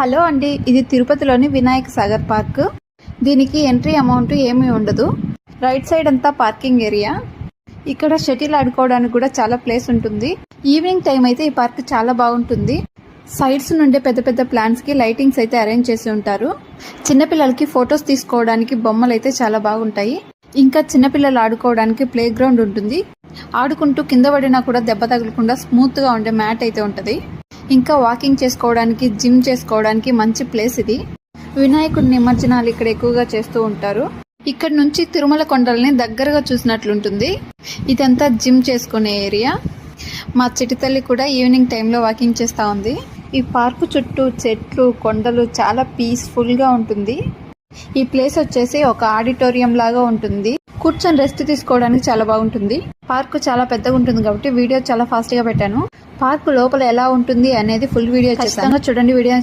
Hello అండి, ఇది తిరుపతిలోని వినాయక సాగర్ పార్క్. దీనికి ఎంట్రీ అమౌంట్ ఏమీ ఉండదు. రైట్ సైడ్ అంతా పార్కింగ్ ఏరియా. ఇక్కడ షటిల్ ఆడుకోవడానికి కూడా చాలా ప్లేస్ ఉంటుంది. ఈవినింగ్ టైం అయితే ఈ పార్క్ చాలా బాగుంటుంది. సైడ్స్ నుండి పెద్ద పెద్ద ప్లాంట్స్ కి లైటింగ్స్ అయితే అరేంజ్ చేసి ఉంటారు. చిన్నపిల్లలకి ఫొటోస్ తీసుకోవడానికి బొమ్మలు అయితే చాలా బాగుంటాయి. ఇంకా చిన్నపిల్లలు ఆడుకోవడానికి ప్లే గ్రౌండ్ ఉంటుంది. ఆడుకుంటూ కింద పడినా కూడా దెబ్బ తగలకుండా స్మూత్ గా ఉండే మ్యాట్ అయితే ఉంటది. ఇంకా వాకింగ్ చేసుకోవడానికి, జిమ్ చేసుకోవడానికి మంచి ప్లేస్ ఇది. వినాయకుడి నిమజ్జనాలు ఇక్కడ ఎక్కువగా చేస్తూ ఉంటారు. ఇక్కడ నుంచి తిరుమల కొండల్ని దగ్గరగా చూసినట్లుంటుంది. ఇదంతా జిమ్ చేసుకునే ఏరియా. మా చిట్టి తల్లి కూడా ఈవినింగ్ టైంలో వాకింగ్ చేస్తూ ఉంది. ఈ పార్కు చుట్టూ చెట్లు, కొండలు చాలా పీస్ఫుల్ గా ఉంటుంది. ఈ ప్లేస్ వచ్చేసి ఒక ఆడిటోరియం లాగా ఉంటుంది. కూర్చొని రెస్ట్ తీసుకోవడానికి చాలా బాగుంటుంది. పార్కు చాలా పెద్దగా ఉంటుంది కాబట్టి వీడియో చాలా ఫాస్ట్ గా పెట్టాను. పార్కు లోపల ఎలా ఉంటుంది అనేది ఫుల్ వీడియో చేస్తాను. చూడండి వీడియో.